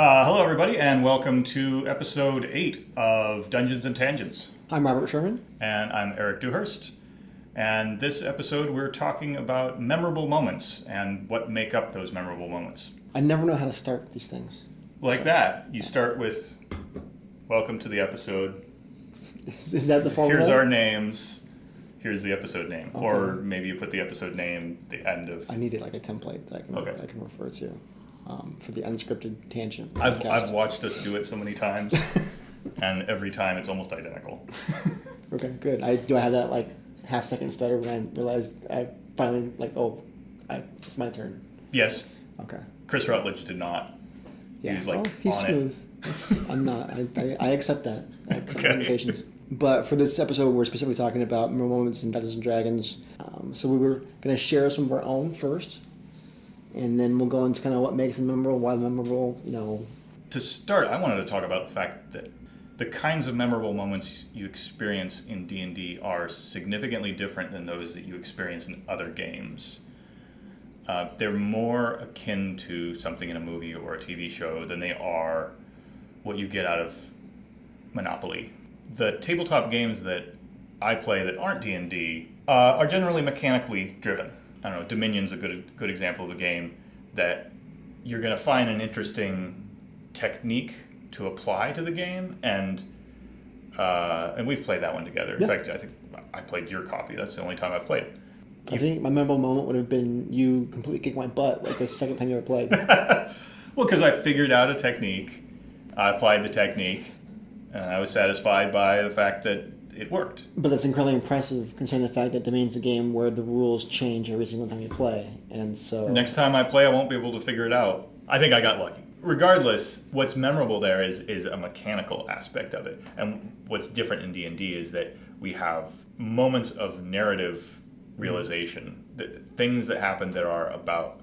Hello, everybody, and welcome to episode 8 of Dungeons and Tangents. I'm Robert Sherman. And I'm Erik Dewhurst. And this episode, we're talking about memorable moments and what make up those memorable moments. I never know how to start these things. Like that. You start with, welcome to the episode. Is that the formula? Here's our names. Here's the episode name. Okay. Or maybe you put the episode name at the end of... I needed like a template that I can refer to for the unscripted tangent. I've watched us do it so many times, and every time it's almost identical. Okay, good. Do I have that like half-second stutter when I realized I finally it's my turn? Yes. Okay. Chris Rutledge did not. Yeah. He's like he's on smooth. I'm not. I accept that. I accept Okay. limitations. But for this episode, we're specifically talking about memorable moments in Dungeons and Dragons. So we were going to share some of our own first, and then we'll go into kind of what makes them memorable, why they're memorable. To start, I wanted to talk about the fact that the kinds of memorable moments you experience in D&D are significantly different than those that you experience in other games. They're more akin to something in a movie or a TV show than they are what you get out of Monopoly. The tabletop games that I play that aren't D&D are generally mechanically driven. I don't know, Dominion's a good example of a game that you're going to find an interesting technique to apply to the game, and we've played that one together. In fact, I think I played your copy. That's the only time I've played it. I think my memorable moment would have been you completely kicked my butt like the second time you ever played. Well, because I figured out a technique, I applied the technique, and I was satisfied by the fact that it worked. But that's incredibly impressive considering the fact that Dominion's a game where the rules change every single time you play. And so next time I play, I won't be able to figure it out. I think I got lucky. Regardless, what's memorable there is a mechanical aspect of it. And what's different in D&D is that we have moments of narrative realization, things that happen that are about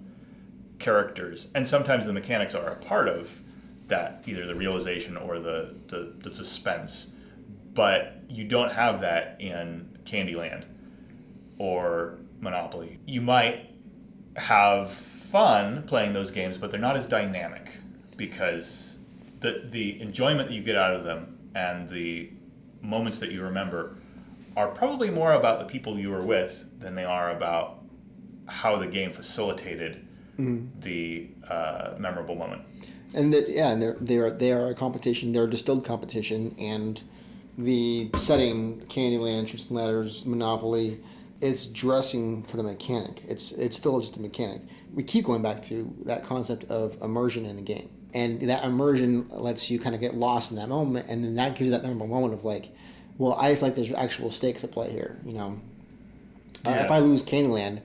characters. And sometimes the mechanics are a part of that, either the realization or the suspense. But you don't have that in Candyland or Monopoly. You might have fun playing those games, but they're not as dynamic because the enjoyment that you get out of them and the moments that you remember are probably more about the people you were with than they are about how the game facilitated the memorable moment. And they are a competition. They're a distilled competition, and the setting, Candyland, Truth and Ladders, Monopoly, it's dressing for the mechanic. It's still just a mechanic. We keep going back to that concept of immersion in a game. And that immersion lets you kind of get lost in that moment, and then that gives you that memorable moment of like, well, I feel like there's actual stakes at play here, If I lose Candyland,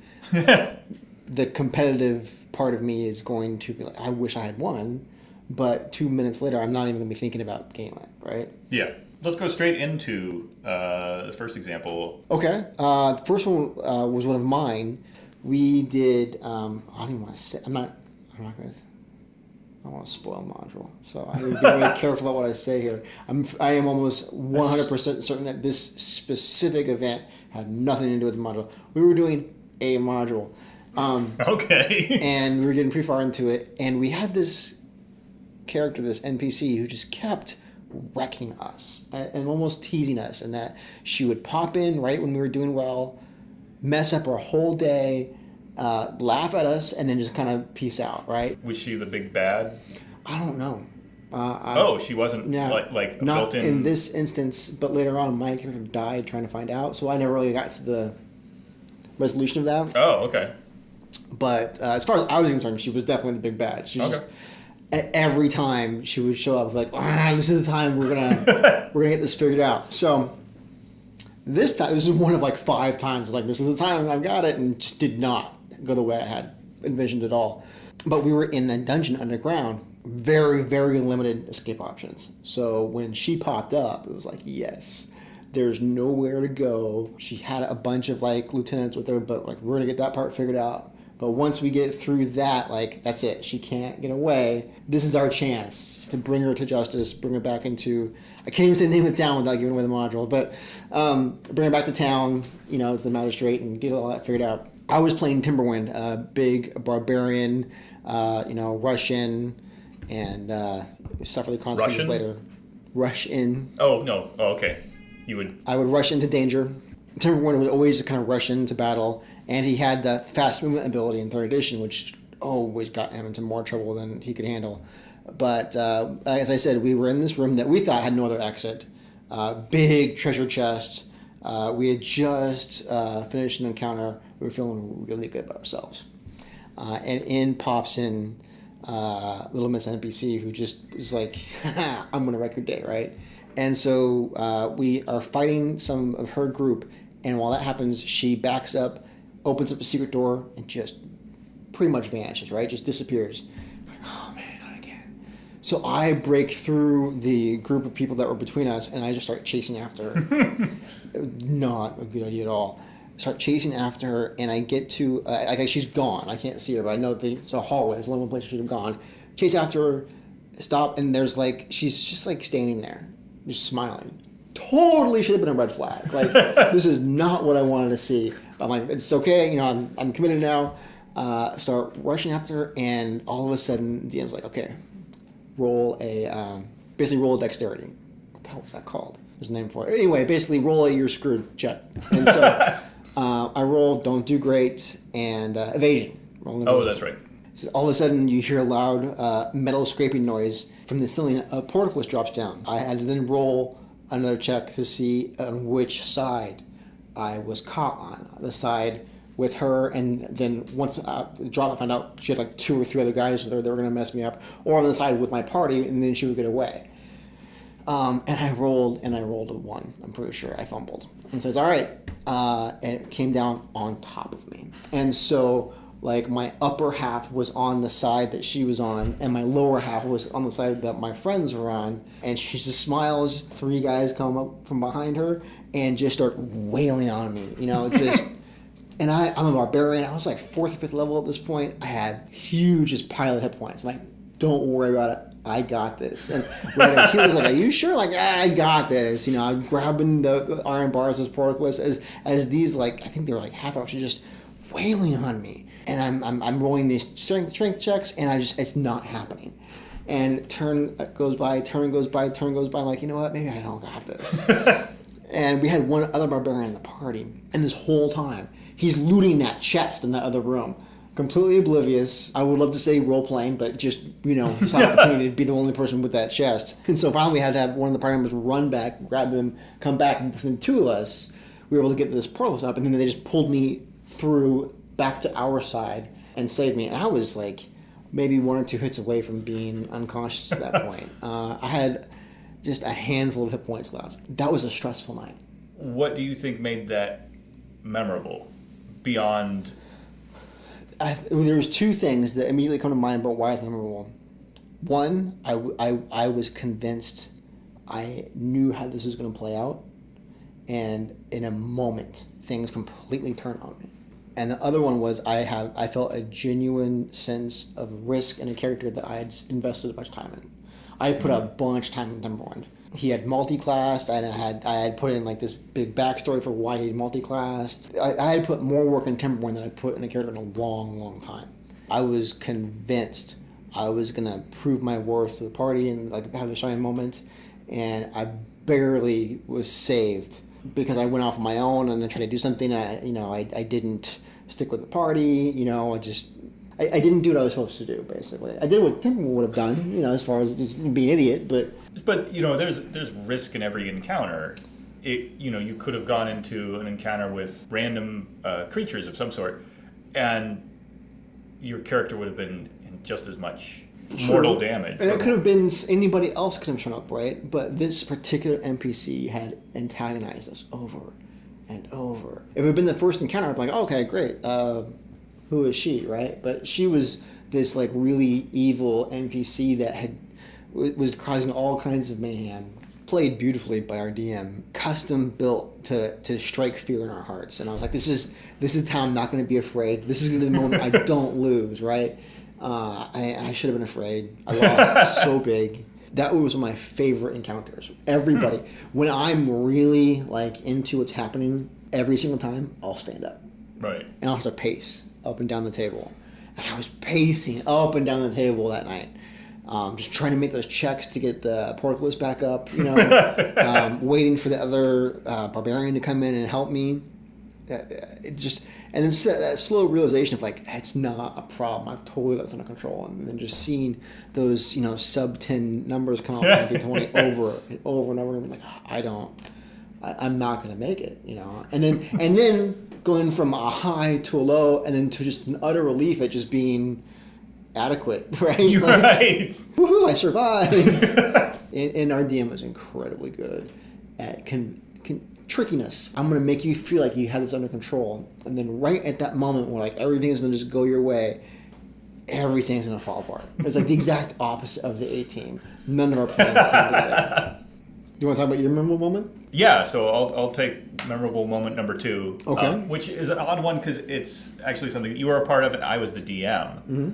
the competitive part of me is going to be like, I wish I had won, but 2 minutes later, I'm not even going to be thinking about Candyland, right? Yeah. Let's go straight into the first example. Okay. The first one was one of mine. We did, I don't even want to say, I'm not going to, I don't want to spoil module. So I need to be very careful about what I say here. I am almost 100% certain that this specific event had nothing to do with the module. We were doing a module. Okay. And we were getting pretty far into it. And we had this character, this NPC, who just kept wrecking us and almost teasing us, and that she would pop in right when we were doing well, mess up our whole day, laugh at us, and then just kind of peace out, right? Was she the big bad? I don't know. She wasn't like a not built-in... in this instance, but later on my character died trying to find out, so I never really got to the resolution of that. Oh, okay. But as far as I was concerned, she was definitely the big bad. She was every time she would show up, like, this is the time we're gonna get this figured out. So this time, this is one of like 5 times, like, this is the time I've got it, and just did not go the way I had envisioned at all. But we were in a dungeon underground, very, very limited escape options. So when she popped up, it was like, yes, there's nowhere to go. She had a bunch of like lieutenants with her, but like, we're gonna get that part figured out. But once we get through that, like, that's it. She can't get away. This is our chance to bring her to justice, bring her back into... I can't even say the name of the town without giving away the module, but bring her back to town, to the magistrate and get all that figured out. I was playing Timberwind, a big barbarian, Russian, and suffer the consequences later. Rush in. Oh, no. Oh, okay. You would... I would rush into danger. Timberwind would always kind of rush into battle, and he had the fast movement ability in 3rd edition, which always got him into more trouble than he could handle. But as I said, we were in this room that we thought had no other exit. Big treasure chest. We had just finished an encounter. We were feeling really good about ourselves. And in pops in Little Miss NPC, who just is like, I'm going to wreck your day, right? And so we are fighting some of her group, and while that happens, she backs up, opens up a secret door, and just pretty much vanishes, right? Just disappears. Like, oh man, not again. So I break through the group of people that were between us, and I just start chasing after her. Not a good idea at all. Start chasing after her, and I get to, she's gone. I can't see her, but I know that it's a hallway. There's only one place she should have gone. Chase after her, stop, and there's like, she's just like standing there, just smiling. Totally should have been a red flag. Like, this is not what I wanted to see. I'm like, it's okay, you know, I'm committed now. Start rushing after her, and all of a sudden, DM's like, okay, roll a dexterity. What the hell was that called? There's a name for it. Anyway, basically roll a you're screwed check. And so I roll don't do great, and evasion. Oh, that's right. So all of a sudden, you hear a loud metal scraping noise from the ceiling. A portcullis drops down. I had to then roll another check to see on which side I was caught on. The side with her, and then once the drop, I found out she had like 2 or 3 other guys with her that were going to mess me up, or on the side with my party, and then she would get away. And I rolled a 1. I'm pretty sure I fumbled. And so it's all right. And it came down on top of me. And so, like, my upper half was on the side that she was on, and my lower half was on the side that my friends were on. And she just smiles. 3 guys come up from behind her and just start wailing on me. You know, just... And I'm a barbarian. I was like 4th or 5th level at this point. I had huge just pile of hit points. I'm like, don't worry about it. I got this. And he was like, are you sure? Like, I got this. You know, I'm grabbing the iron bars as portcullis as these, like, I think they were like half hours, just wailing on me. And I'm rolling these strength checks, and it's not happening. And turn goes by. I'm like, you know what? Maybe I don't got this. And we had one other barbarian in the party. And this whole time, he's looting that chest in that other room. Completely oblivious. I would love to say role-playing, but just, you know, saw an opportunity to be the only person with that chest. And so finally we had to have one of the party members run back, grab him, come back, and between the 2 of us, we were able to get this portal up, and then they just pulled me through back to our side and saved me. And I was like maybe 1 or 2 hits away from being unconscious at that point. I had just a handful of hit points left. That was a stressful night. What do you think made that memorable beyond... There's 2 things that immediately come to mind about why it's memorable. One, I was convinced I knew how this was going to play out, and in a moment, things completely turned on me. And the other one was I felt a genuine sense of risk in a character that I had invested a bunch of time in. I had put a bunch of time in Timberwind. He had multi-classed, and I had put in like this big backstory for why he multi-classed. I had put more work in Timberwind than I put in a character in a long, long time. I was convinced I was gonna prove my worth to the party and like have the shining moments, and I barely was saved because I went off on my own and I tried to do something. I didn't stick with the party. You know, I didn't do what I was supposed to do, basically. I did what Timberwind would have done, you know, as far as being an idiot, But, you know, there's risk in every encounter. You could have gone into an encounter with random creatures of some sort, and your character would have been in just as much mortal damage. And it could have been anybody else could have shown up, right? But this particular NPC had antagonized us over and over. If it had been the first encounter, I'd be like, oh, okay, great. Who is she, right? But she was this like really evil NPC that was causing all kinds of mayhem. Played beautifully by our DM, custom built to strike fear in our hearts. And I was like, this is the time I'm not going to be afraid. This is going to be the moment I don't lose, right? And I should have been afraid. I lost so big. That was one of my favorite encounters. Everybody, when I'm really like into what's happening, every single time I'll stand up, right, and I'll have to pace up and down the table. And I was pacing up and down the table that night. just trying to make those checks to get the portcullis back up, waiting for the other barbarian to come in and help me. It just, and then that slow realization of like, it's not a problem. I've totally got this under control. And then just seeing those, sub 10 numbers come out and get 20 over and over and over, and like, I'm not going to make it, And then going from a high to a low, and then to just an utter relief at just being adequate, right? Right. Woohoo! I survived. and our DM was incredibly good at trickiness. I'm going to make you feel like you had this under control, and then right at that moment where like everything is going to just go your way, everything's going to fall apart. It's like the exact opposite of the A team. None of our plans came together. You want to talk about your memorable moment? Yeah, so I'll take memorable moment number 2, okay. Which is an odd one because it's actually something you were a part of and I was the DM. Mm-hmm.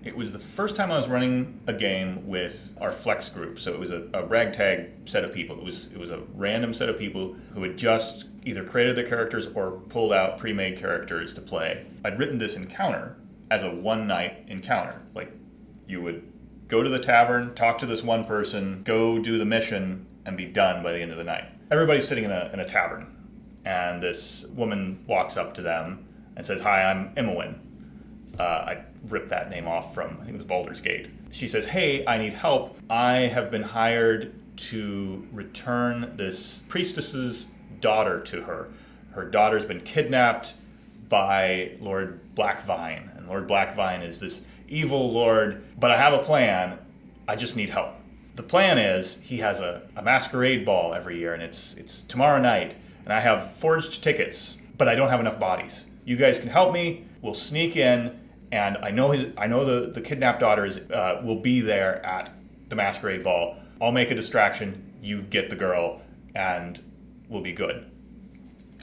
It was the first time I was running a game with our flex group, so it was a ragtag set of people. It was a random set of people who had just either created their characters or pulled out pre-made characters to play. I'd written this encounter as a one-night encounter. Like, you would go to the tavern, talk to this one person, go do the mission, and be done by the end of the night. Everybody's sitting in a tavern, and this woman walks up to them and says, "Hi, I'm Imowen." I ripped that name off from, I think it was Baldur's Gate. She says, "Hey, I need help. I have been hired to return this priestess's daughter to her. Her daughter's been kidnapped by Lord Blackvine. And Lord Blackvine is this evil lord, but I have a plan. I just need help." The plan is he has a masquerade ball every year, and it's tomorrow night, and I have forged tickets, but I don't have enough bodies. You guys can help me. We'll sneak in, and I know the kidnapped daughters will be there at the masquerade ball. I'll make a distraction. You get the girl, and we'll be good.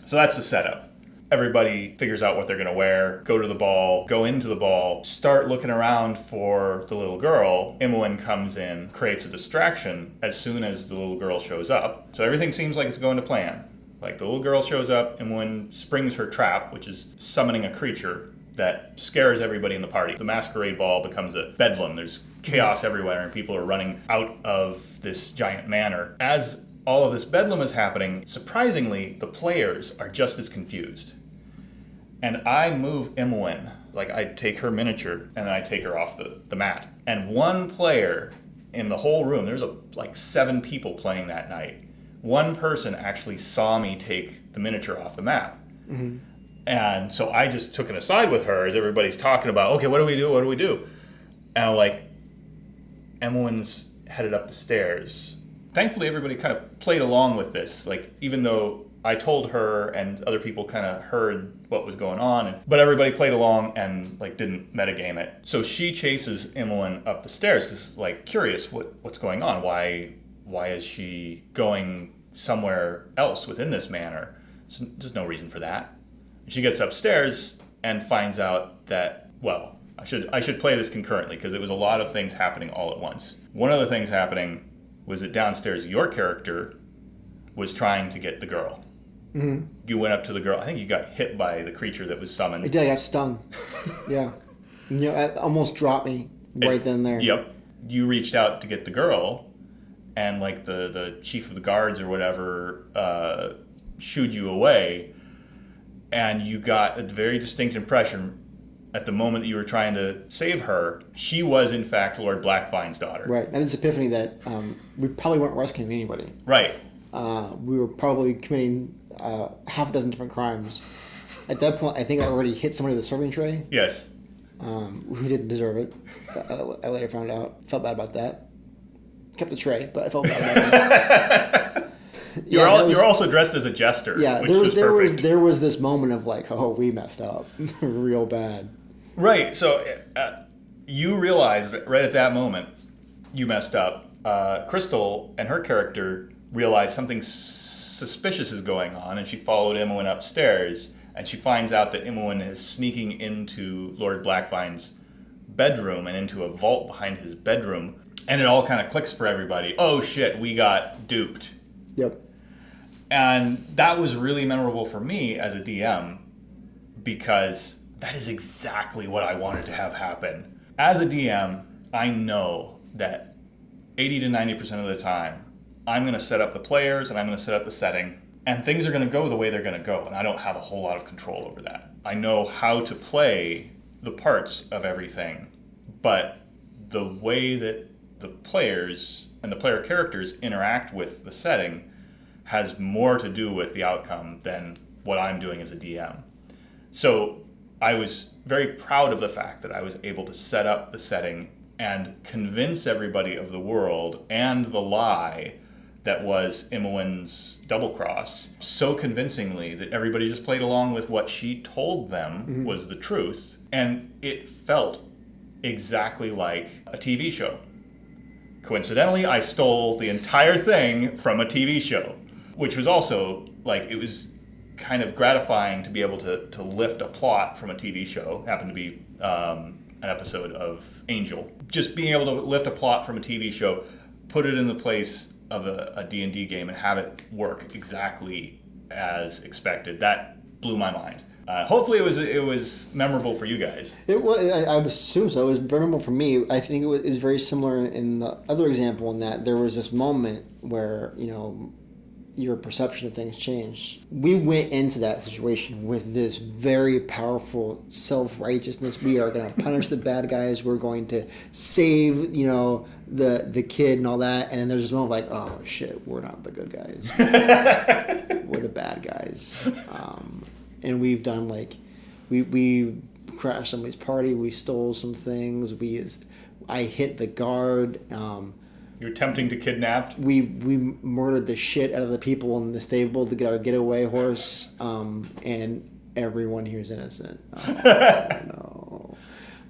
So that's the setup. Everybody figures out what they're going to wear, go to the ball, go into the ball, start looking around for the little girl. Imowen comes in, creates a distraction as soon as the little girl shows up. So everything seems like it's going to plan. Like, the little girl shows up, Imowen springs her trap, which is summoning a creature that scares everybody in the party. The masquerade ball becomes a bedlam. There's chaos everywhere, and people are running out of this giant manor. As all of this bedlam is happening, surprisingly, the players are just as confused. And I move Imowen, like I take her miniature and I take her off the mat. And one player in the whole room, there's like 7 people playing that night. One person actually saw me take the miniature off the map. Mm-hmm. And so I just took an aside with her as everybody's talking about, okay, what do we do? And I'm like, Imowen's headed up the stairs. Thankfully, everybody kind of played along with this. Like, even though I told her and other people kind of heard what was going on, but everybody played along and like didn't metagame it. So she chases Imowen up the stairs because, like, curious what's going on. Why is she going somewhere else within this manor? There's no reason for that. She gets upstairs and finds out that, well, I should play this concurrently because it was a lot of things happening all at once. One of the things happening was that downstairs your character was trying to get the girl. Mm-hmm. You went up to the girl. I think you got hit by the creature that was summoned. I did. I got stung. Yeah. It almost dropped me right then and there. Yep. You reached out to get the girl, and like the chief of the guards or whatever shooed you away, and you got a very distinct impression at the moment that you were trying to save her. She was, in fact, Lord Blackvine's daughter. Right. And this epiphany that we probably weren't rescuing anybody. Right. We were probably committing half a dozen different crimes. At that point, I think I already hit somebody with a serving tray. Yes. Who didn't deserve it. I later found out. Felt bad about that. Kept the tray, but I felt bad about it. You're also dressed as a jester. Yeah, which there was this moment of like, oh, we messed up real bad. Right. So you realized right at that moment you messed up. Crystal and her character realized something suspicious is going on, and she followed Imowen upstairs, and she finds out that Imowen is sneaking into Lord Blackvine's bedroom and into a vault behind his bedroom, and it all kind of clicks for everybody. Oh shit, we got duped. Yep. And that was really memorable for me as a DM because that is exactly what I wanted to have happen. As a DM, I know that 80 to 90% of the time, I'm going to set up the players and I'm going to set up the setting, and things are going to go the way they're going to go, and I don't have a whole lot of control over that. I know how to play the parts of everything, but the way that the players and the player characters interact with the setting has more to do with the outcome than what I'm doing as a DM. So I was very proud of the fact that I was able to set up the setting and convince everybody of the world and the lie that was Imowen's double cross so convincingly that everybody just played along with what she told them was the truth, and it felt exactly like a TV show. Coincidentally, I stole the entire thing from a TV show, which was also, like, it was kind of gratifying to be able to lift a plot from a TV show. It happened to be an episode of Angel. Just being able to lift a plot from a TV show, put it in the place of a D&D game, and have it work exactly as expected. That blew my mind. Hopefully it was memorable for you guys. It was. I assume so. It was memorable for me. I think it was very similar in the other example in that there was this moment where, you know, your perception of things changed. We went into that situation with this very powerful self-righteousness. We are going to punish the bad guys. We're going to save, you know, the kid and all that. And then there's this moment like, oh shit, we're not the good guys. We're the bad guys. And we've done like, we crashed somebody's party. We stole some things. I hit the guard. You're attempting to kidnap. We murdered the shit out of the people in the stable to get our getaway horse, and everyone here is innocent. No.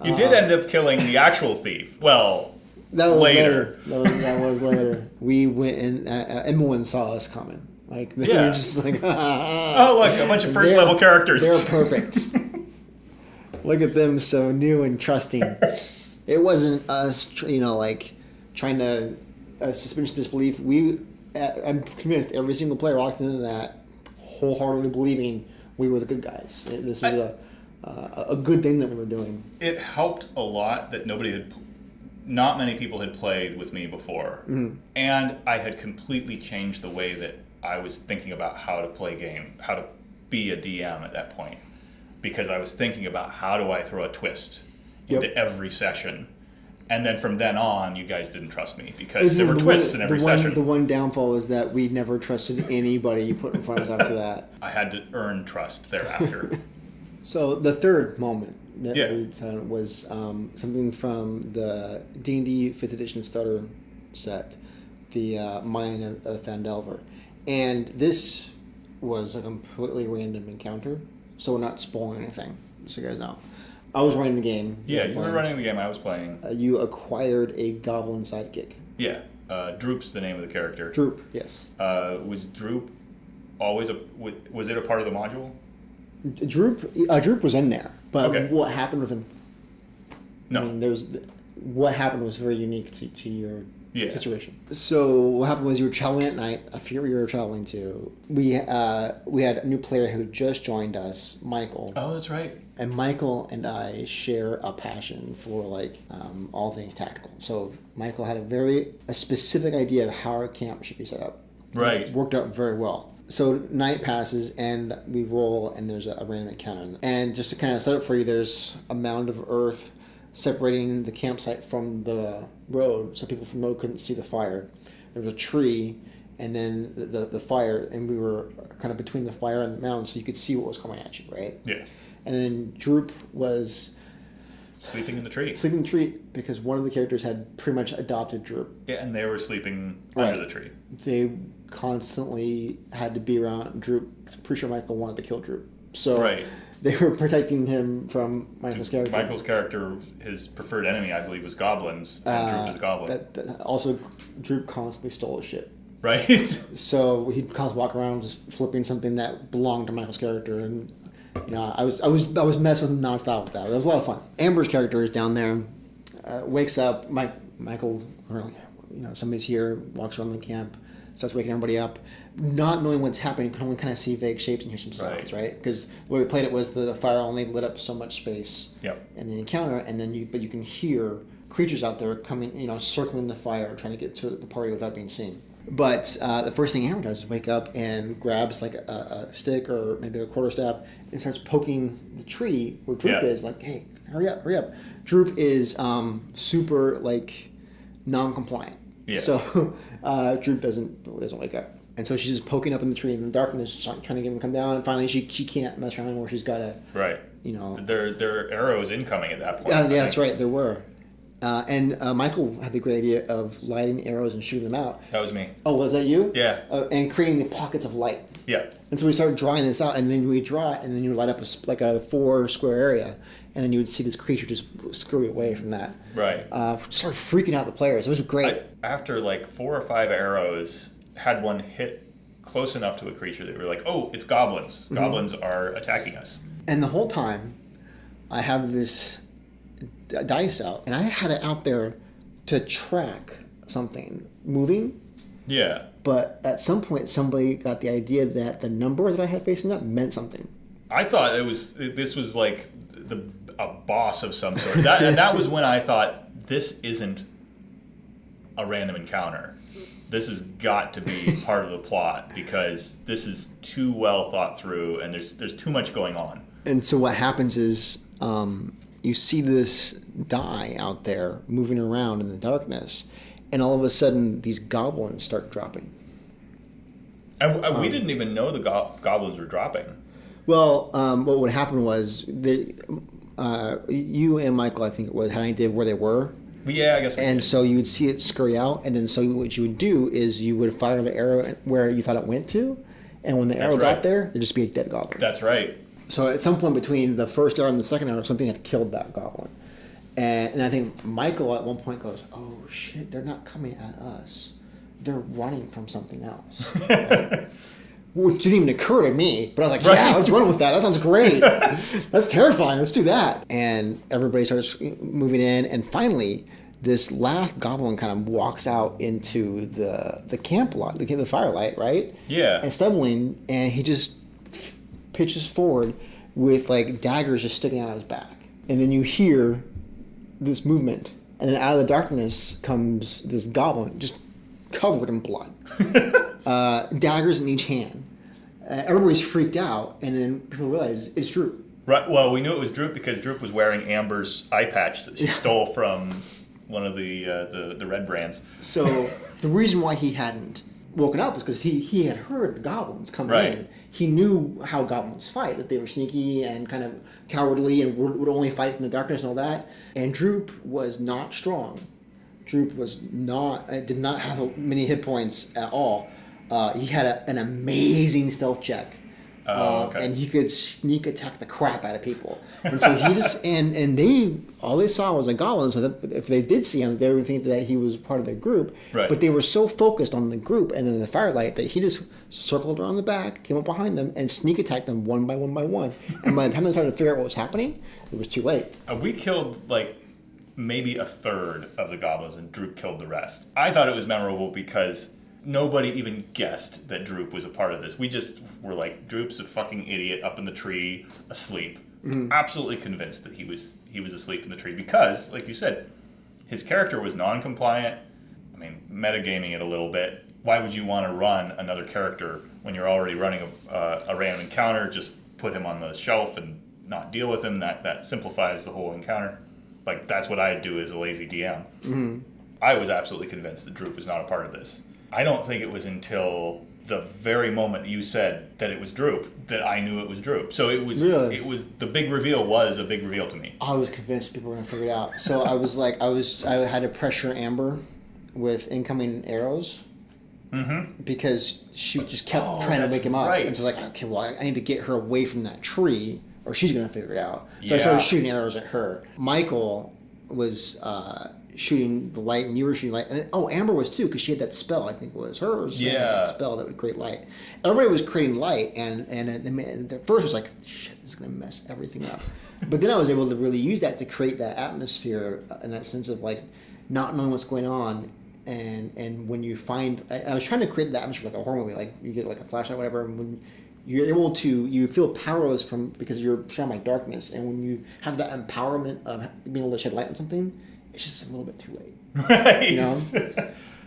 You did end up killing the actual thief. Well, that was later. That was later. We went and everyone saw us coming. Like they were just like, oh look, a bunch of first level characters. They're perfect. Look at them, so new and trusting. It wasn't us, you know, like trying to suspension disbelief. I'm convinced every single player walked into that wholeheartedly believing we were the good guys. This was a good thing that we were doing. It helped a lot that not many people had played with me before, and I had completely changed the way that I was thinking about how to play game, how to be a DM at that point, because I was thinking about how do I throw a twist into every session. And then from then on, you guys didn't trust me because there were twists in every session. The one downfall was that we never trusted anybody you put in front of us after that. I had to earn trust thereafter. So the third moment that we said was something from the D&D 5th edition starter set, the Mine of Phandelver. And this was a completely random encounter, so we're not spoiling anything, so you guys know. I was running the game. Yeah, you were running the game. I was playing. You acquired a goblin sidekick. Yeah, Droop's the name of the character. Droop, yes. Was Droop always was it a part of the module? Droop was in there, but what happened with him? No. I mean, what happened was very unique to your situation. So what happened was you were traveling at night. I forget where you were traveling to. We had a new player who just joined us, Michael. Oh, that's right. And Michael and I share a passion for all things tactical. So Michael had a specific idea of how our camp should be set up. Right. It worked out very well. So night passes and we roll and there's a random encounter. And just to kind of set up for you, there's a mound of earth separating the campsite from the road, so people from the road couldn't see the fire. There was a tree, and then the fire, and we were kind of between the fire and the mountain, so you could see what was coming at you, right? Yeah. And then Droop was sleeping in the tree. Sleeping in the tree because one of the characters had pretty much adopted Droop. Yeah, and they were sleeping under the tree. They constantly had to be around Droop. I'm pretty sure Michael wanted to kill Droop. So they were protecting him from Michael's character. Michael's character, his preferred enemy, I believe, was goblins. And Droop was a goblin. Also, Droop constantly stole his shit. Right. So he'd constantly walk around just flipping something that belonged to Michael's character, and I was messing with him nonstop with that. It was a lot of fun. Amber's character is down there, wakes up. Michael, somebody's here, walks around the camp, starts waking everybody up. Not knowing what's happening, you can only kind of see vague shapes and hear some sounds, right? Because the way we played it was the fire only lit up so much space in the encounter, and then you can hear creatures out there coming, circling the fire, trying to get to the party without being seen. But the first thing Amber does is wake up and grabs like a stick or maybe a quarterstaff and starts poking the tree where Droop is. Like, hey, hurry up, hurry up. Droop is super like non-compliant. Yeah. So Droop doesn't wake up. And so she's just poking up in the tree in the darkness, trying to get him to come down. And finally she can't mess around anymore. She's got to... Right. There are arrows incoming at that point. Yeah, that's right. There were. And Michael had the great idea of lighting arrows and shooting them out. That was me. Oh, was that you? Yeah. And creating the pockets of light. Yeah. And so we started drawing this out, and then we draw it, and then you would light up a 4 square area, and then you would see this creature just scurry away from that. Right. Started freaking out the players. It was great. After like 4 or 5 arrows, had one hit close enough to a creature that we were like, oh, it's goblins. Mm-hmm. Goblins are attacking us. And the whole time, I have this dice out, and I had it out there to track something moving. Yeah. But at some point, somebody got the idea that the number that I had facing up meant something. I thought this was like a boss of some sort. That was when I thought, this isn't a random encounter. This has got to be part of the plot, because this is too well thought through, and there's too much going on. And so what happens is you see this die out there moving around in the darkness, and all of a sudden these goblins start dropping. And we didn't even know the goblins were dropping. Well, what would happen was you and Michael, I think it was, had an idea of where they were. Yeah, I guess we did. So you would see it scurry out, and then so what you would do is you would fire the arrow where you thought it went to, and when the arrow got there, there'd just be a dead goblin. That's right. So at some point between the first arrow and the second arrow, something had killed that goblin. And I think Michael at one point goes, oh shit, they're not coming at us. They're running from something else. Which didn't even occur to me. But I was like, yeah, let's run with that. That sounds great. That's terrifying. Let's do that. And everybody starts moving in. And finally, this last goblin kind of walks out into the camp lot, the firelight, right? Yeah. And stumbling, and he just pitches forward with like daggers just sticking out of his back. And then you hear this movement. And then out of the darkness comes this goblin just covered in blood. Daggers in each hand. Everybody's freaked out, and then people realize it's Droop. Right. Well, we knew it was Droop because Droop was wearing Amber's eye patch that she stole from one of the red brands. So the reason why he hadn't woken up is because he had heard the goblins coming in. He knew how goblins fight, that they were sneaky and kind of cowardly and would only fight in the darkness and all that. And Droop was not strong. Droop did not have many hit points at all. He had an amazing stealth check. And he could sneak attack the crap out of people. And so he just, all they saw was a goblin, so that if they did see him, they would think that he was part of their group. Right. But they were so focused on the group and then the firelight that he just circled around the back, came up behind them, and sneak attacked them one by one by one. And by the time they started to figure out what was happening, it was too late. We killed, like, maybe a third of the goblins, and Droop killed the rest. I thought it was memorable because nobody even guessed that Droop was a part of this. We just were like, Droop's a fucking idiot up in the tree, asleep. Mm-hmm. Absolutely convinced that he was asleep in the tree because, like you said, his character was non-compliant. I mean, metagaming it a little bit. Why would you want to run another character when you're already running a random encounter? Just put him on the shelf and not deal with him. That simplifies the whole encounter. Like, that's what I'd do as a lazy DM. Mm-hmm. I was absolutely convinced that Droop was not a part of this. I don't think it was until the very moment you said that it was Droop that I knew it was Droop. So it was really? It was the big reveal was a big reveal to me. I was convinced people were gonna figure it out. So I was like, I had to pressure Amber with incoming arrows. Mm-hmm. Because she just kept trying to wake him up. Right. And so like, okay, well, I need to get her away from that tree, or she's gonna figure it out. So I started shooting arrows at her. Michael was shooting the light, and you were shooting light. And Amber was too, because she had that spell. I think it was hers. Yeah. That spell that would create light. Everybody was creating light, and at first it was like, shit, this is gonna mess everything up. But then I was able to really use that to create that atmosphere and that sense of like not knowing what's going on. And when you find, I was trying to create the atmosphere like a horror movie, like you get like a flashlight, whatever, and when you're able to, you feel powerless because you're surrounded by darkness, and when you have that empowerment of being able to shed light on something, it's just a little bit too late. Right. You know?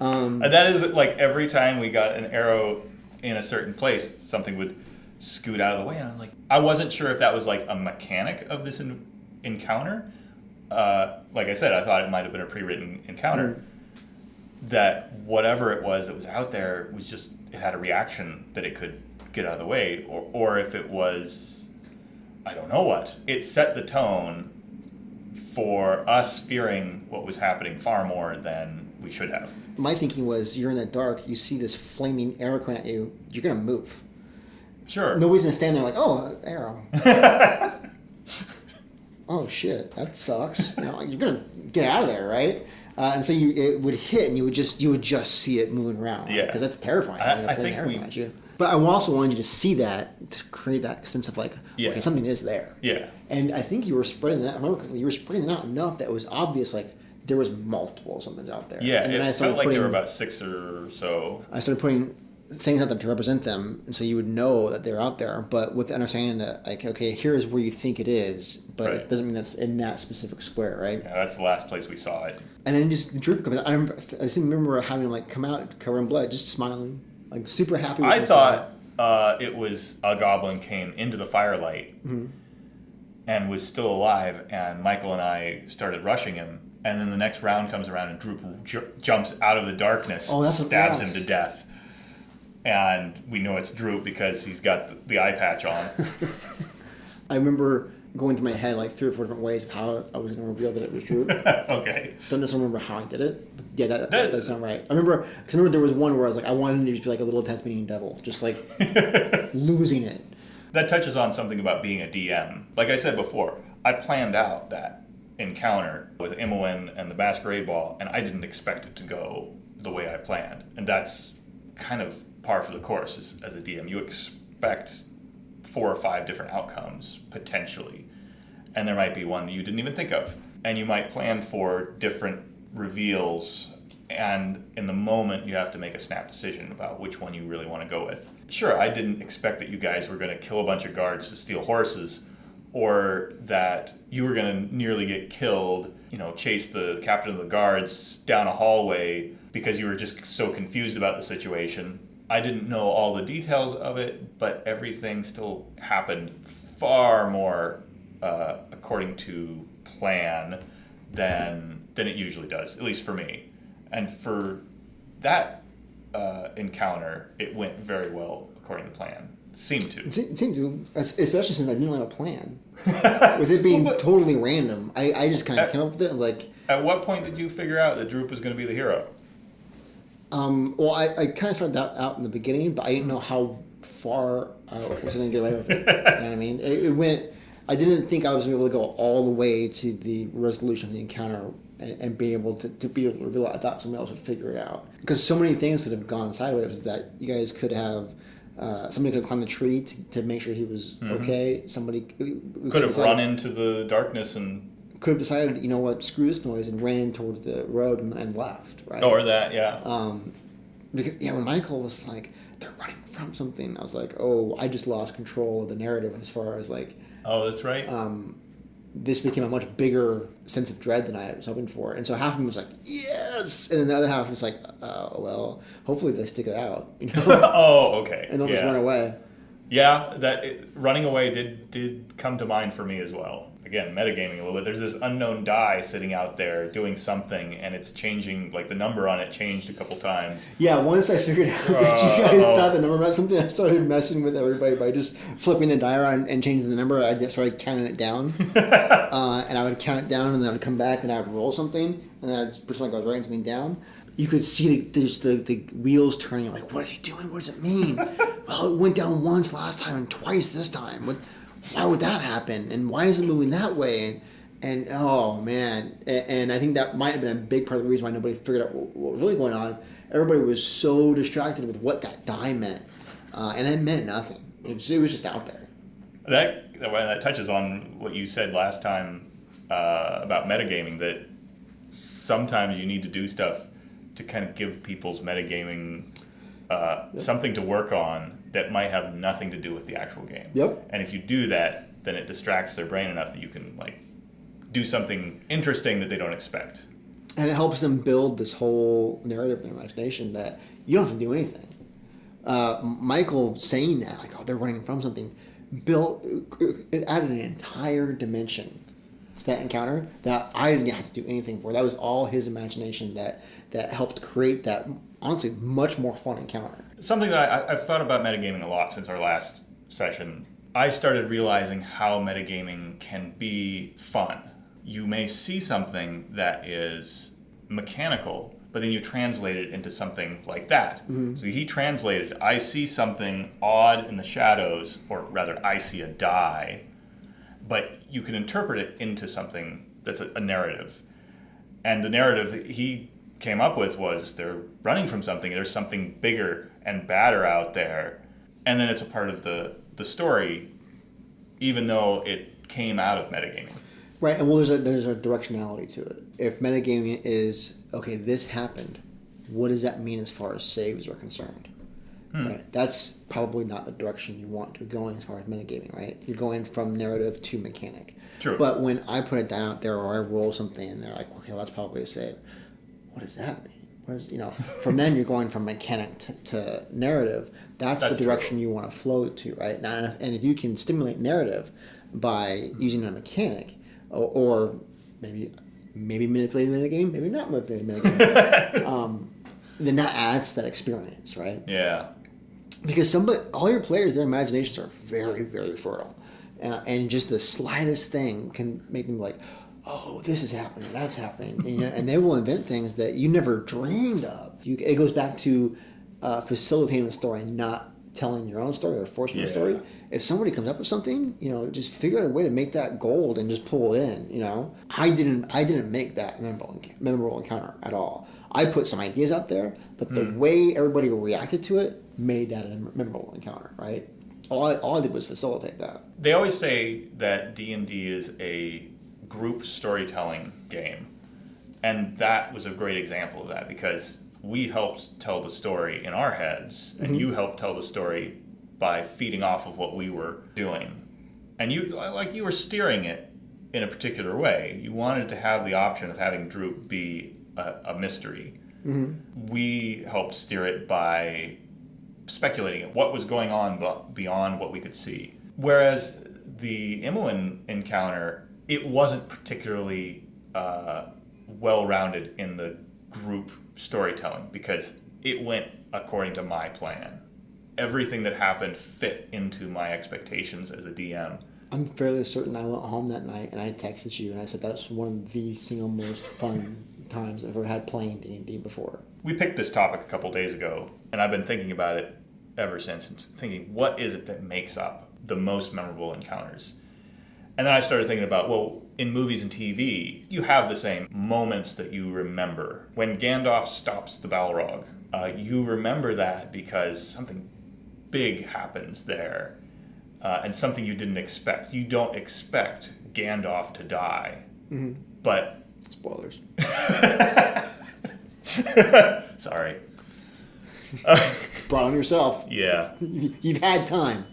And that is like every time we got an arrow in a certain place, something would scoot out of the way. And I'm like, I wasn't sure if that was like a mechanic of this encounter. Like I said, I thought it might have been a pre-written encounter. That whatever it was that was out there was just, it had a reaction that it could get out of the way. Or if it was, I don't know what. It set the tone for us fearing what was happening far more than we should have. My thinking was, you're in the dark, you see this flaming arrow coming at you, you're going to move. Sure. Nobody's going to stand there like, oh, arrow. Oh, shit, that sucks. You know, you're going to get out of there, right? And so it would hit, and you would just see it moving around. Yeah. Because that's terrifying. I think at you. But I also wanted you to see that, to create that sense of like, okay, something is there. Yeah. And I think you were spreading that. I remember you were spreading that out enough that it was obvious, like there was multiple somethings out there. Yeah, and then it felt like there were about 6 or so. I started putting things out there to represent them, and so you would know that they're out there, but with the understanding that, like, okay, here's where you think it is, but it doesn't mean that's in that specific square, right? Yeah, that's the last place we saw it. And then just the droop comes out. I just remember having him like come out covered in blood, just smiling, like super happy with I thought it was a goblin came into the firelight and was still alive, and Michael and I started rushing him, and then the next round comes around and Droop jumps out of the darkness, stabs him to death. And we know it's Droop because he's got the eye patch on. I remember going through my head like 3 or 4 different ways of how I was going to reveal that it was Droop. Okay. Don't necessarily remember how I did it. But yeah, that does sound right. I remember there was one where I was like, I wanted him to just be like a little Tasmanian devil, just like losing it. That touches on something about being a DM. Like I said before, I planned out that encounter with Imoen and the Masquerade Ball, and I didn't expect it to go the way I planned. And that's kind of par for the course as a DM. You expect 4 or 5 different outcomes, potentially. And there might be one that you didn't even think of. And you might plan for different reveals, and in the moment you have to make a snap decision about which one you really want to go with. Sure, I didn't expect that you guys were going to kill a bunch of guards to steal horses, or that you were going to nearly get killed, chase the captain of the guards down a hallway because you were just so confused about the situation. I didn't know all the details of it, but everything still happened far more according to plan than it usually does, at least for me. And for that encounter, it went very well according to plan. Seemed to. It seemed to, especially since I didn't have a plan. With it being totally random, I just kind of came up with it. I was like... At what point did you figure out that Droop was going to be the hero? Well, I kind of started that out in the beginning, but I didn't know how far I was going to get away with it. You know what I mean? It went... I didn't think I was able to go all the way to the resolution of the encounter and be able to be able to reveal it. I thought somebody else would figure it out. Because so many things could have gone sideways that you guys could have... somebody could have climbed the tree to make sure he was okay. Somebody could have run into the darkness and... Could have decided, you know what, screw this noise, and ran towards the road and left, right? Or that, yeah. Because, when Michael was like, they're running from something, I was like, oh, I just lost control of the narrative as far as like... Oh, that's right. This became a much bigger sense of dread than I was hoping for. And so half of me was like, yes! And then the other half was like, oh, well, hopefully they stick it out. Oh, okay. And they'll just run away. Yeah, running away did come to mind for me as well. Again, metagaming a little bit. There's this unknown die sitting out there doing something, and it's changing, like the number on it changed a couple times. Yeah, once I figured out that you guys thought the number meant something, I started messing with everybody by just flipping the die around and changing the number. I just started counting it down. And I would count it down, and then I would come back and I would roll something, and then I'd pretend like I was writing something down. You could see the wheels turning. You're like, what are you doing? What does it mean? Well, it went down once last time and twice this time. Why would that happen? And why is it moving that way? And oh, man. And I think that might have been a big part of the reason why nobody figured out what was really going on. Everybody was so distracted with what that die meant. And it meant nothing. It was just out there. That touches on what you said last time about metagaming, that sometimes you need to do stuff to kind of give people's metagaming something to work on that might have nothing to do with the actual game. Yep. And if you do that, then it distracts their brain enough that you can do something interesting that they don't expect. And it helps them build this whole narrative in their imagination that you don't have to do anything. Michael saying that, like, oh, they're running from something, it added an entire dimension to that encounter that I didn't have to do anything for. That was all his imagination that helped create that, honestly, much more fun encounter. Something that I've thought about metagaming a lot since our last session. I started realizing how metagaming can be fun. You may see something that is mechanical, but then you translate it into something like that. Mm-hmm. So he translated, I see something odd in the shadows, or rather, I see a die, but you can interpret it into something that's a narrative. And the narrative that he came up with was they're running from something, there's something bigger and badder out there, and then it's a part of the story, even though it came out of metagaming. Right, and well, there's a directionality to it. If metagaming is, okay, this happened, what does that mean as far as saves are concerned? Right, that's probably not the direction you want to go as far as metagaming, right? You're going from narrative to mechanic. True. But when I put it down out there or I roll something and they're like, okay, well, that's probably a save. What does that mean? From then you're going from mechanic to narrative. That's the direction you want to flow to, right? Now, and if you can stimulate narrative by using a mechanic, or maybe manipulating metagaming, maybe not manipulating metagaming, then that adds to that experience, right? Yeah. Because all your players, their imaginations are very, very fertile, and just the slightest thing can make them like, oh, this is happening, that's happening, and they will invent things that you never dreamed of. It goes back to facilitating the story, not telling your own story or forcing your story. If somebody comes up with something, just figure out a way to make that gold and just pull it in. I didn't make that memorable encounter at all. I put some ideas out there, but the way everybody reacted to it made that a memorable encounter, right? All I did was facilitate that. They always say that D&D is a group storytelling game, and that was a great example of that, because we helped tell the story in our heads, and you helped tell the story by feeding off of what we were doing. And you were steering it in a particular way. You wanted to have the option of having Droop be a mystery. Mm-hmm. We helped steer it by speculating what was going on beyond what we could see. Whereas the Imoen encounter, it wasn't particularly well-rounded in the group storytelling, because it went according to my plan. Everything that happened fit into my expectations as a DM. I'm fairly certain I went home that night and I texted you and I said that's one of the single most fun times I've ever had playing D&D before. We picked this topic a couple days ago, and I've been thinking about it ever since, and thinking, what is it that makes up the most memorable encounters? And then I started thinking about, well, in movies and TV, you have the same moments that you remember. When Gandalf stops the Balrog, you remember that because something big happens there, and something you didn't expect. You don't expect Gandalf to die, but... Spoilers. Sorry. Brought on yourself. Yeah. You've had time.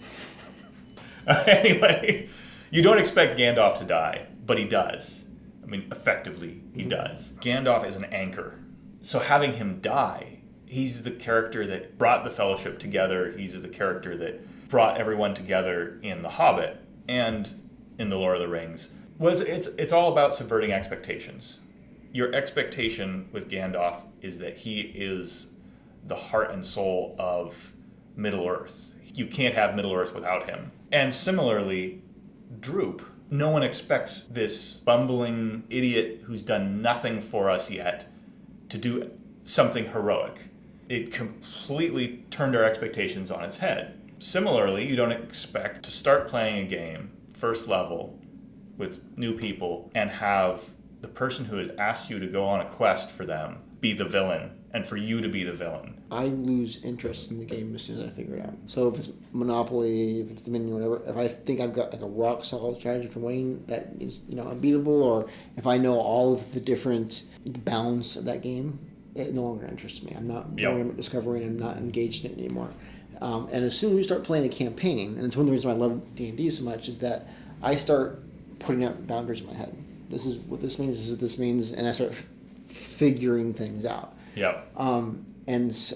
Anyway, you don't expect Gandalf to die, but he does. I mean, effectively, he does. Gandalf is an anchor. So having him die, he's the character that brought the Fellowship together. He's the character that brought everyone together in The Hobbit and in The Lord of the Rings. It's all about subverting expectations. Your expectation with Gandalf is that he is the heart and soul of Middle-earth. You can't have Middle-earth without him. And similarly, Droop. No one expects this bumbling idiot who's done nothing for us yet to do something heroic. It completely turned our expectations on its head. Similarly, you don't expect to start playing a game, first level, with new people, and have the person who has asked you to go on a quest for them be the villain, and for you to be the villain. I lose interest in the game as soon as I figure it out. So if it's Monopoly, if it's Dominion, whatever, if I think I've got like a rock solid strategy for winning that is unbeatable, or if I know all of the different bounds of that game, it no longer interests me. I'm not discovering. I'm not engaged in it anymore. And as soon as you start playing a campaign, and it's one of the reasons why I love D&D so much, is that I start putting up boundaries in my head. This is what this means. This is what this means, and I start figuring things out. Yeah. And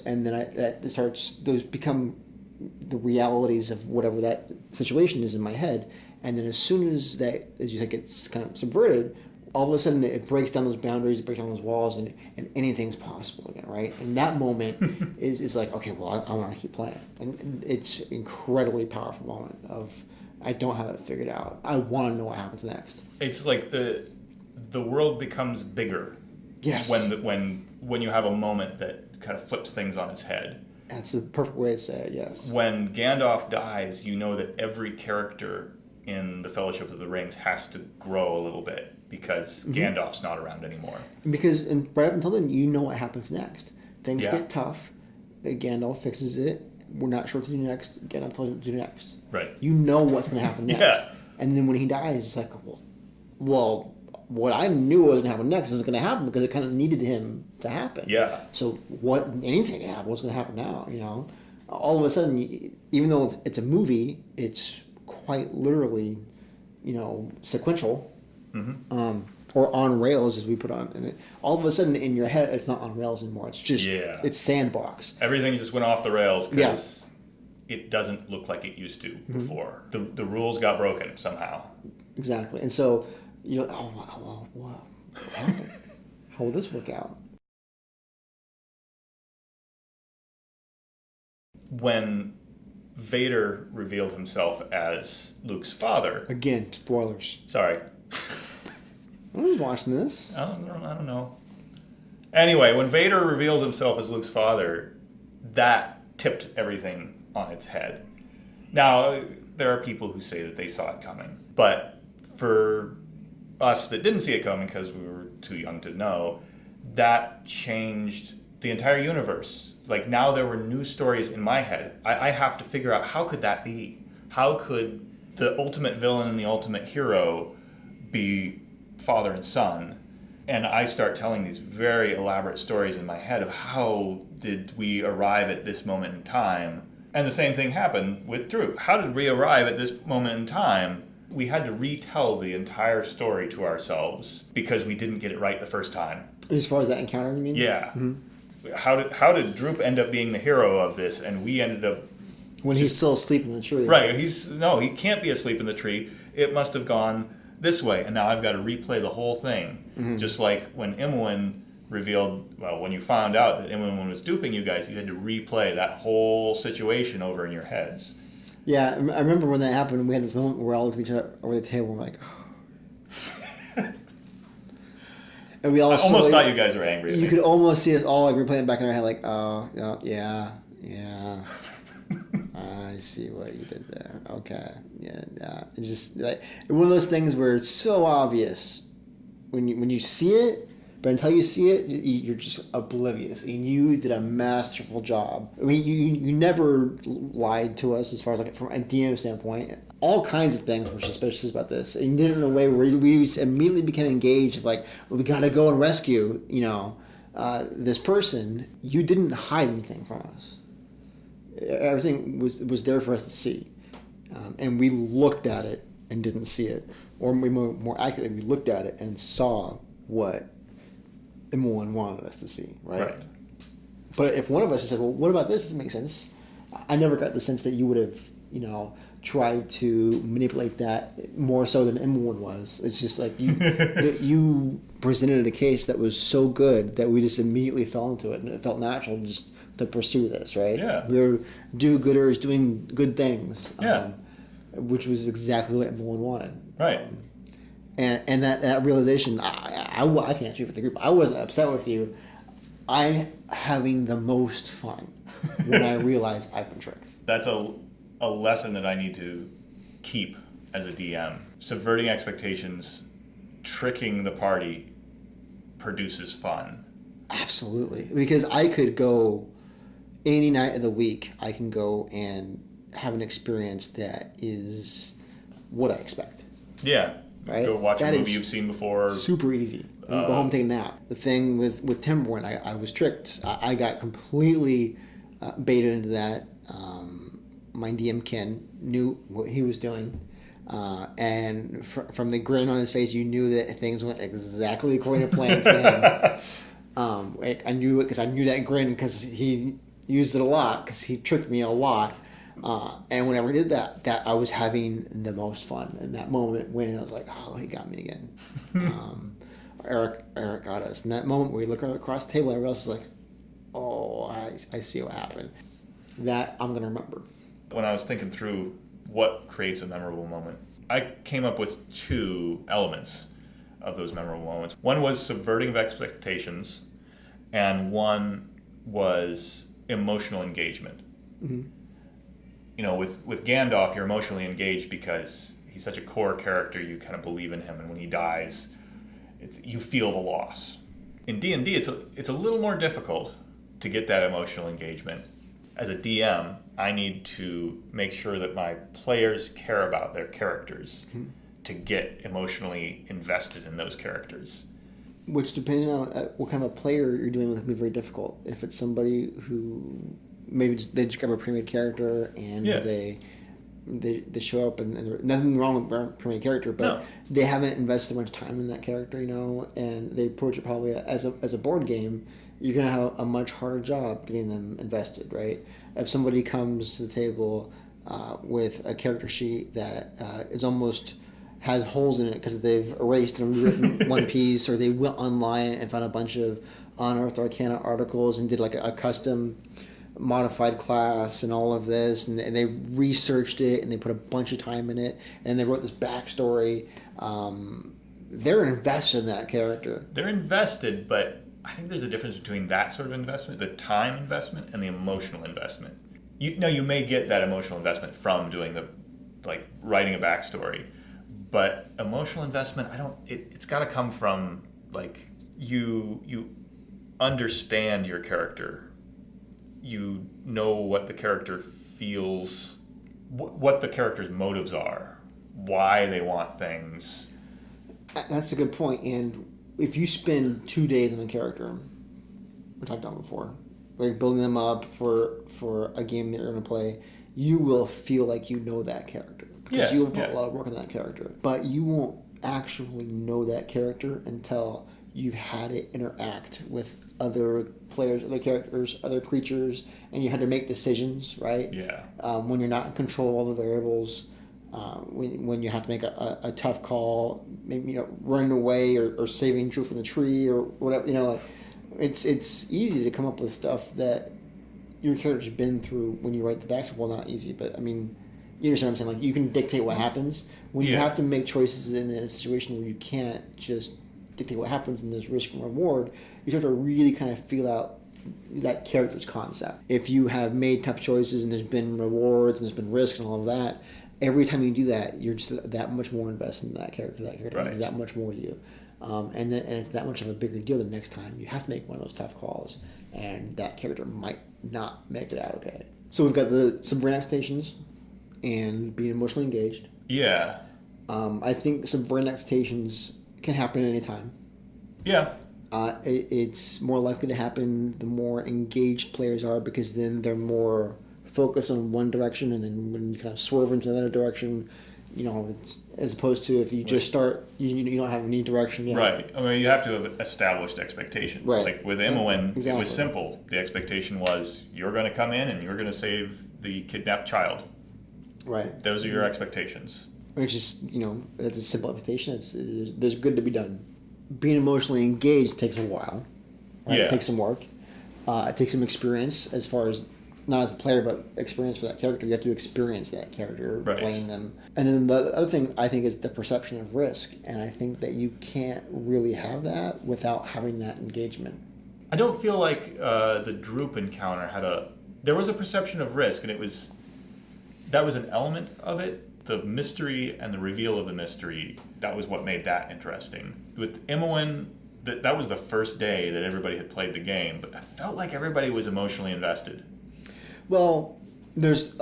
then that starts, those become the realities of whatever that situation is in my head. And then as soon as that, as you think, it's kind of subverted, all of a sudden it breaks down those boundaries, it breaks down those walls, and anything's possible again, right? And that moment is like, okay, well, I want to keep playing. And it's an incredibly powerful moment of, I don't have it figured out. I want to know what happens next. It's like the world becomes bigger. Yes. When you have a moment that kind of flips things on its head. That's the perfect way to say it, yes. When Gandalf dies, you know that every character in the Fellowship of the Rings has to grow a little bit because Gandalf's not around anymore. Because right up until then, you know what happens next. Things Yeah. get tough. Gandalf fixes it. We're not sure what to do next. Gandalf tells you what to do next. Right. You know what's going to happen next. Yeah. And then when he dies, it's like, well, what I knew was going to happen next isn't going to happen because it kind of needed him to happen. Yeah. So anything can happen. What's going to happen now? You know, all of a sudden, even though it's a movie, it's quite literally, sequential, or on rails as we put on. And all of a sudden, in your head, it's not on rails anymore. It's just it's sandbox. Everything just went off the rails because it doesn't look like it used to before. The rules got broken somehow. Exactly, and so you're like, oh, wow, what happened? How will this work out? When Vader revealed himself as Luke's father. Again, spoilers. Sorry. I was watching this. I don't know. Anyway, when Vader reveals himself as Luke's father, that tipped everything on its head. Now, there are people who say that they saw it coming. But for us that didn't see it coming because we were too young to know, that changed the entire universe. Like, now there were new stories in my head. I have to figure out, how could that be? How could the ultimate villain and the ultimate hero be father and son? And I start telling these very elaborate stories in my head of how did we arrive at this moment in time. And the same thing happened with Drew. How did we arrive at this moment in time? We had to retell the entire story to ourselves because we didn't get it right the first time. As far as that encounter, you mean? Yeah. How did Droop end up being the hero of this, and we ended up when he's still asleep in the tree? Right. He can't be asleep in the tree. It must have gone this way, and now I've got to replay the whole thing. Just like when Imoen revealed, when you found out that Imoen was duping you guys, you had to replay that whole situation over in your heads. Yeah, I remember when that happened, and we had this moment where we all looked at each other over the table, and we're like, oh. And we all I almost thought you guys were angry at me. You could almost see us all like replaying back in our head, like, oh, yeah. I see what you did there. Okay, yeah. It's just like one of those things where it's so obvious when you see it, but until you see it, you're just oblivious. And you did a masterful job. I mean, you never lied to us as far as like from a DM standpoint. All kinds of things were suspicious about this, and you did it in a way where we immediately became engaged. Of like, well, we got to go and rescue, this person. You didn't hide anything from us. Everything was there for us to see, and we looked at it and didn't see it, or more accurately, we looked at it and saw what Imoen wanted us to see. Right. But if one of us had said, "Well, what about this? Doesn't make sense," I never got the sense that you would have, tried to manipulate that more so than Imoen was. It's just like you presented a case that was so good that we just immediately fell into it, and it felt natural just to pursue this, right? Yeah. We were do-gooders doing good things. Yeah. Which was exactly what everyone wanted. Right. And that realization, I can't speak for the group. I wasn't upset with you. I'm having the most fun when I realize I've been tricked. That's a lesson that I need to keep as a DM. Subverting expectations, tricking the party produces fun. Absolutely. Because I could go any night of the week, I can go and have an experience that is what I expect. Yeah. Right? Go watch That a movie is you've seen before. Super easy. Go home and take a nap. The thing with Timberwind, I was tricked. I got completely baited into that. My DM Ken knew what he was doing. And from the grin on his face, you knew that things went exactly according to plan for him. I knew it because I knew that grin because he used it a lot because he tricked me a lot. And whenever he did that I was having the most fun in that moment when I was like, oh, he got me again. Erik got us. In that moment where we look across the table, everyone else is like, oh, I see what happened. That I'm going to remember. When I was thinking through what creates a memorable moment, I came up with two elements of those memorable moments. One was subverting of expectations, and one was emotional engagement. Mm-hmm. You know, with Gandalf, you're emotionally engaged because he's such a core character. You kind of believe in him, and when he dies, you feel the loss. In D&D, it's a little more difficult to get that emotional engagement. As a DM, I need to make sure that my players care about their characters to get emotionally invested in those characters. Which, depending on what kind of player you're dealing with, can be very difficult. If it's somebody who maybe they just grab a pre-made character and they show up and nothing wrong with their pre-made character, but they haven't invested much time in that character, and they approach it probably as a board game. You're going to have a much harder job getting them invested, right? If somebody comes to the table with a character sheet that is almost has holes in it because they've erased and written one piece, or they went online and found a bunch of Unearthed Arcana articles and did like a custom modified class and all of this, and they researched it and they put a bunch of time in it and they wrote this backstory. They're invested in that character. They're invested, but I think there's a difference between that sort of investment, the time investment, and the emotional investment. You may get that emotional investment from doing writing a backstory, but emotional investment, it's got to come from you understand your character. You know what the character feels, what the character's motives are, why they want things. That's a good point. And if you spend 2 days on a character, which I've done before, like building them up for a game that you're going to play, you will feel like you know that character. Because you will put a lot of work on that character. But you won't actually know that character until you've had it interact with other players, other characters, other creatures, and you had to make decisions, right? Yeah. When you're not in control of all the variables, when you have to make a tough call, maybe running away or saving Droop in the tree or whatever, it's easy to come up with stuff that your character's been through when you write the backstory. Well, not easy, but I mean, you understand what I'm saying? Like, you can dictate what happens. When you have to make choices in a situation where you can't just dictate what happens and there's risk and reward, you have to really kind of feel out that character's concept. If you have made tough choices and there's been rewards and there's been risk and all of that, every time you do that, you're just that much more invested in that character. That character means that much more to you. And it's that much of a bigger deal the next time you have to make one of those tough calls, and that character might not make it out okay. So we've got the subverting expectations and being emotionally engaged. Yeah. I think subverting expectations can happen at any time. Yeah. It's more likely to happen the more engaged players are, because then they're more focused on one direction, and then when you kind of swerve into another direction, it's, as opposed to if you just start, you don't have any direction yet. Right. I mean, you have to have established expectations. Right. Like with Imoen, exactly. It was simple. The expectation was you're going to come in and you're going to save the kidnapped child. Right. Those are your expectations. Which is, it's a simple expectation. There's good to be done. Being emotionally engaged takes a while. Right? Yeah. It takes some work. It takes some experience, as far as not as a player, but experience for that character. You have to experience that character, playing them. And then the other thing I think is the perception of risk. And I think that you can't really have that without having that engagement. I don't feel like the Droop encounter there was a perception of risk, and that was an element of it. The mystery and the reveal of the mystery, that was what made that interesting. With Imoen, that was the first day that everybody had played the game, but I felt like everybody was emotionally invested. Well, there's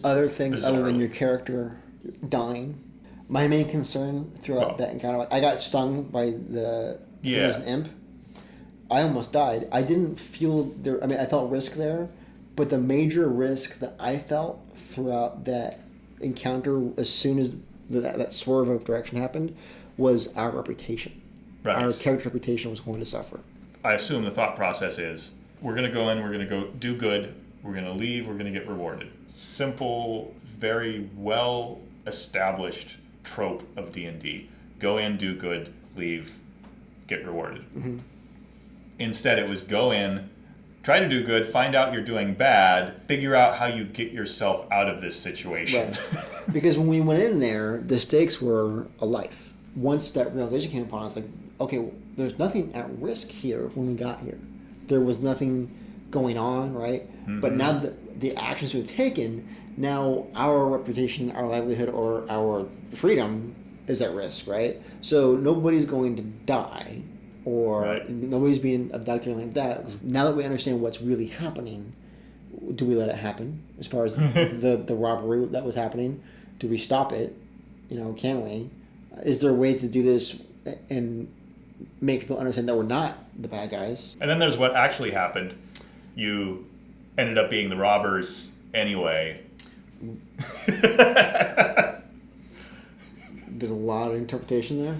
other things other than your character dying. My main concern throughout that encounter, I got stung by it was an imp. I almost died. I didn't feel there. I mean, I felt risk there, but the major risk that I felt throughout that encounter, as soon as that swerve of direction happened was our reputation. Right. Our character reputation was going to suffer. I assume the thought process is, we're going to go in, we're going to go do good, we're going to leave, we're going to get rewarded. Simple, very well established trope of D&D. Go in, do good, leave, get rewarded. Mm-hmm. Instead, it was go in, try to do good, find out you're doing bad, figure out how you get yourself out of this situation. Right. Because when we went in there, the stakes were a life. Once that realization came upon us, like, okay, well, there's nothing at risk here when we got here. There was nothing going on, right? Mm-hmm. But now the actions we've taken, now our reputation, our livelihood, or our freedom is at risk, right? So nobody's going to die, or nobody's being abducted or anything like that. Now that we understand what's really happening, do we let it happen? As far as the robbery that was happening, do we stop it? Can we? Is there a way to do this and make people understand that we're not the bad guys? And then there's what actually happened. You ended up being the robbers anyway. There's a lot of interpretation there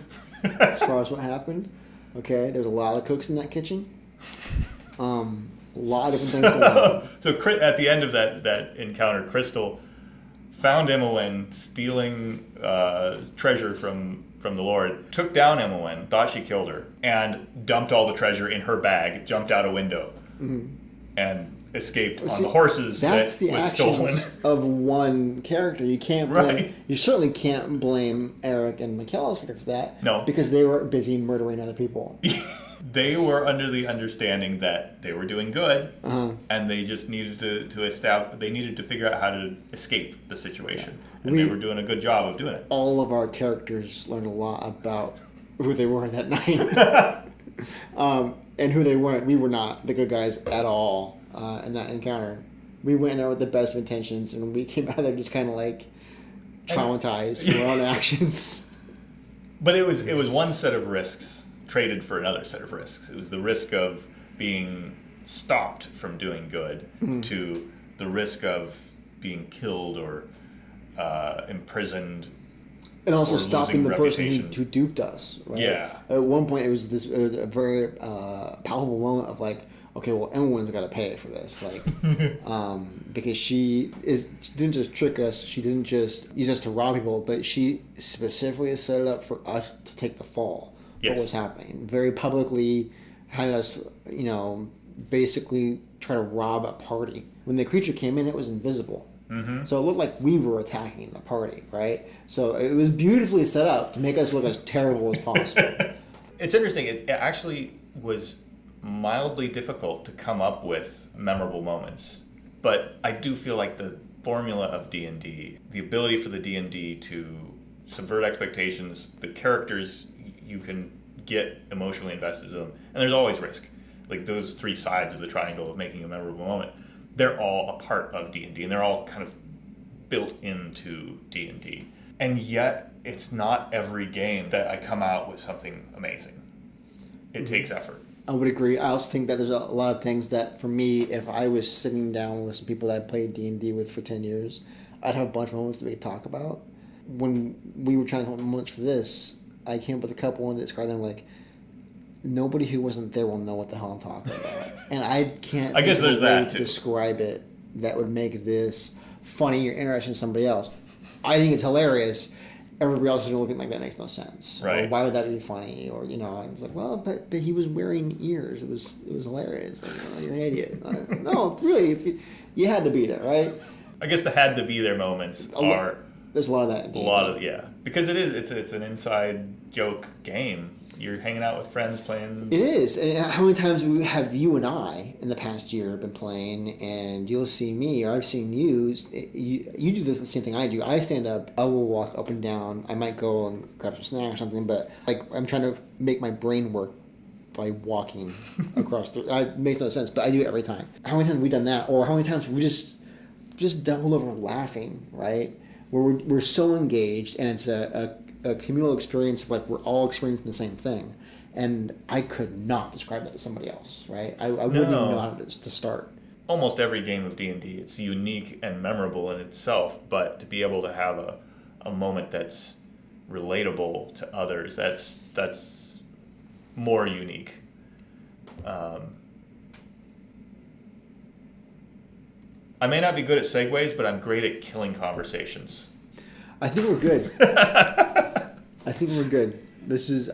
as far as what happened. Okay, there's a lot of cooks in that kitchen. A lot of different things going on. So at the end of that encounter, Crystal found Imowen stealing treasure from the Lord, took down Imowen, thought she killed her, and dumped all the treasure in her bag, jumped out a window, and escaped on the horses that's that was stolen. That's the actions of one character. You can't blame, you certainly can't blame Erik and Michaela's character for that. No. Because they were busy murdering other people. They were under the understanding that they were doing good, and they just needed to establish. They needed to figure out how to escape the situation, and they were doing a good job of doing it. All of our characters learned a lot about who they were that night, and who they weren't. We were not the good guys at all in that encounter. We went in there with the best of intentions, and we came out of there just kind of like traumatized from our own actions. But it was one set of risks traded for another set of risks. It was the risk of being stopped from doing good to the risk of being killed or imprisoned, and also stopping the person who duped us. Right? Yeah. At one point, it was a very palpable moment of like, okay, well, Imowen's got to pay for this, like, because she didn't just trick us. She didn't just use us to rob people, but she specifically set it up for us to take the fall. What was happening. Very publicly had us, basically try to rob a party. When the creature came in, it was invisible. Mm-hmm. So it looked like we were attacking the party, right? So it was beautifully set up to make us look as terrible as possible. It's interesting. It actually was mildly difficult to come up with memorable moments. But I do feel like the formula of D&D, the ability for the D&D to subvert expectations, the characters, you can get emotionally invested in them, and there's always risk. Like those three sides of the triangle of making a memorable moment, they're all a part of D&D, and they're all kind of built into D&D. And yet, it's not every game that I come out with something amazing. It takes effort. I would agree. I also think that there's a lot of things that, for me, if I was sitting down with some people that I played D&D with for 10 years, I'd have a bunch of moments that we could talk about. When we were trying to come up with moments for this, I came up with a couple and described them like, nobody who wasn't there will know what the hell I'm talking about. And I can't think of a way to describe it that would make this funny or interesting to somebody else. I think it's hilarious. Everybody else is looking like that makes no sense. Right. Or why would that be funny? Or, and it's like, well, but he was wearing ears. It was hilarious. Like, you're an idiot. No, really, if you had to be there, right? I guess the had to be there moments are... There's a lot of that. Because it's an inside joke game. You're hanging out with friends playing. It is. And how many times have you and I in the past year been playing, and you'll see me, or I've seen you. You do the same thing I do. I stand up. I will walk up and down. I might go and grab some snack or something, but like I'm trying to make my brain work by walking across the. It makes no sense, but I do it every time. How many times have we done that, or how many times have we just doubled over laughing, right? Where we're so engaged, and it's a communal experience of like we're all experiencing the same thing, and I could not describe that to somebody else, right? I wouldn't even know how to start. Almost every game of D&D, it's unique and memorable in itself, but to be able to have a a moment that's relatable to others. That's more unique. I may not be good at segues, but I'm great at killing conversations. I think we're good. I think we're good. This was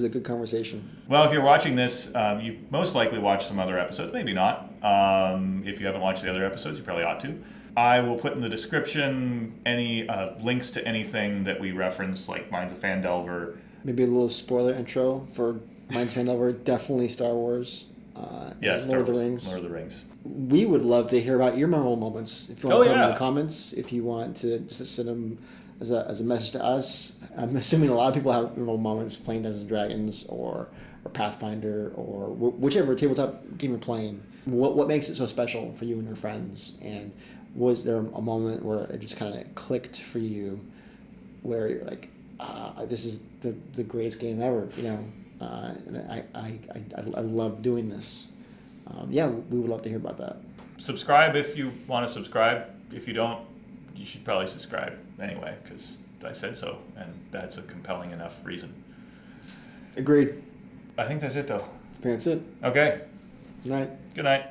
a good conversation. Well, if you're watching this, you most likely watched some other episodes. Maybe not. If you haven't watched the other episodes, you probably ought to. I will put in the description any links to anything that we reference, like Minds of Fandelver. Maybe a little spoiler intro for Minds of Fandelver. Definitely Star Wars. Yes, Lord of the Rings. Lord of the Rings. We would love to hear about your memorable moments. If you want to put them in the comments, if you want to just send them as a message to us. I'm assuming a lot of people have memorable moments playing Dungeons and Dragons or Pathfinder or whichever tabletop game you're playing. What makes it so special for you and your friends? And was there a moment where it just kind of clicked for you, where you're like, "This is the greatest game ever," you know? And I love doing this. Yeah, we would love to hear about that. Subscribe if you want to subscribe. If you don't, you should probably subscribe anyway, because I said so, and that's a compelling enough reason. Agreed. I think that's it, though. That's it. Okay. Night. Good night.